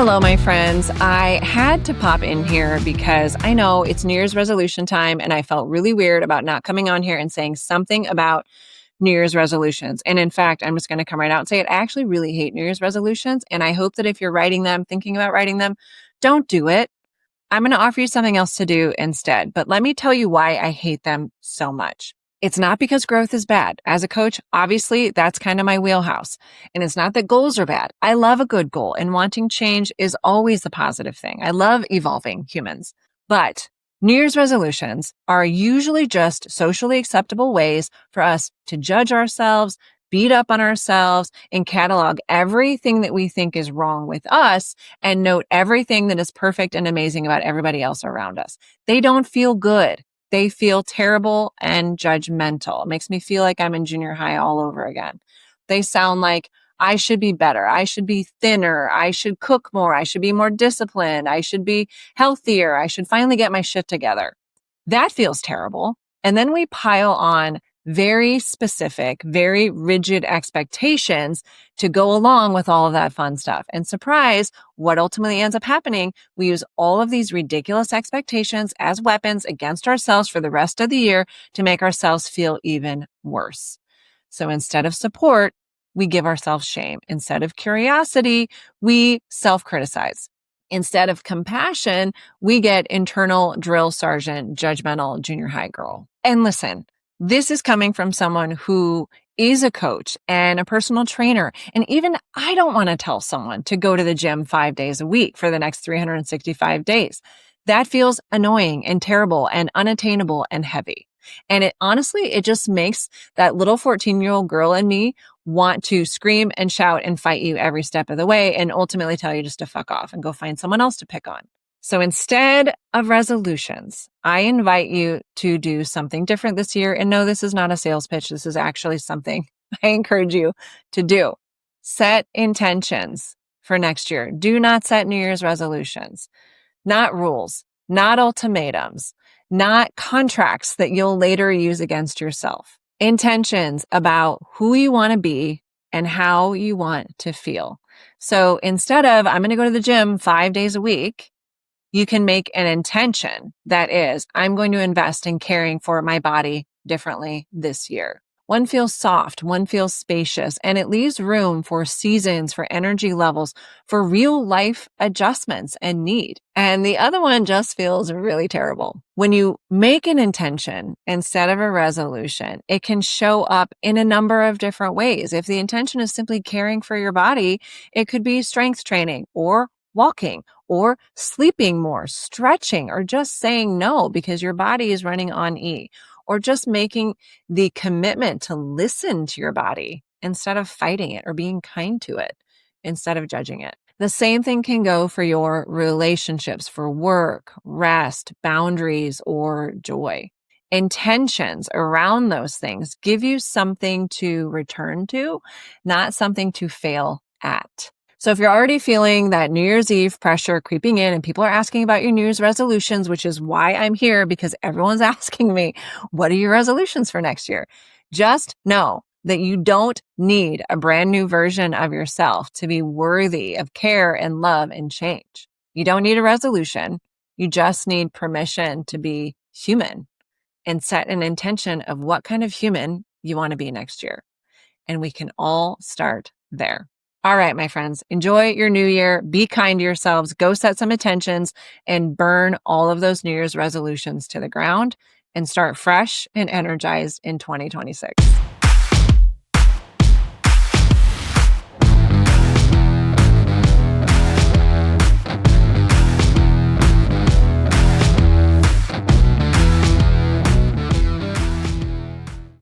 Hello, my friends. I had to pop in here because I know it's New Year's resolution time, and I felt really weird about not coming on here and saying something about New Year's resolutions. And in fact, I'm just going to come right out and say it. I actually really hate New Year's resolutions, and I hope that if you're writing them, thinking about writing them, don't do it. I'm going to offer you something else to do instead. But let me tell you why I hate them so much. It's not because growth is bad. As a coach, obviously, that's kind of my wheelhouse. And it's not that goals are bad. I love a good goal, and wanting change is always a positive thing. I love evolving humans. But New Year's resolutions are usually just socially acceptable ways for us to judge ourselves, beat up on ourselves, and catalog everything that we think is wrong with us and note everything that is perfect and amazing about everybody else around us. They don't feel good. They feel terrible and judgmental. It makes me feel like I'm in junior high all over again. They sound like I should be better. I should be thinner. I should cook more. I should be more disciplined. I should be healthier. I should finally get my shit together. That feels terrible. And then we pile on very specific, very rigid expectations to go along with all of that fun stuff. And surprise, what ultimately ends up happening, we use all of these ridiculous expectations as weapons against ourselves for the rest of the year to make ourselves feel even worse. So instead of support, we give ourselves shame. Instead of curiosity, we self-criticize. Instead of compassion, we get internal drill sergeant, judgmental junior high girl. And listen, this is coming from someone who is a coach and a personal trainer. And even I don't want to tell someone to go to the gym 5 days a week for the next 365 days. That feels annoying and terrible and unattainable and heavy. And it just makes that little 14-year-old girl in me want to scream and shout and fight you every step of the way and ultimately tell you just to fuck off and go find someone else to pick on. So instead of resolutions, I invite you to do something different this year. And no, this is not a sales pitch. This is actually something I encourage you to do. Set intentions for next year. Do not set New Year's resolutions, not rules, not ultimatums, not contracts that you'll later use against yourself. Intentions about who you want to be and how you want to feel. So instead of, I'm going to go to the gym 5 days a week, you can make an intention that is, I'm going to invest in caring for my body differently this year. One feels soft, one feels spacious, and it leaves room for seasons, for energy levels, for real life adjustments and need. And the other one just feels really terrible. When you make an intention instead of a resolution, it can show up in a number of different ways. If the intention is simply caring for your body, it could be strength training or walking or sleeping more, stretching, or just saying no because your body is running on E, or just making the commitment to listen to your body instead of fighting it, or being kind to it instead of judging it. The same thing can go for your relationships, for work, rest, boundaries, or joy. Intentions around those things give you something to return to, not something to fail at. So if you're already feeling that New Year's Eve pressure creeping in and people are asking about your New Year's resolutions, which is why I'm here, because everyone's asking me, what are your resolutions for next year? Just know that you don't need a brand new version of yourself to be worthy of care and love and change. You don't need a resolution. You just need permission to be human and set an intention of what kind of human you want to be next year. And we can all start there. All right, my friends, enjoy your new year. Be kind to yourselves. Go set some intentions and burn all of those New Year's resolutions to the ground and start fresh and energized in 2026.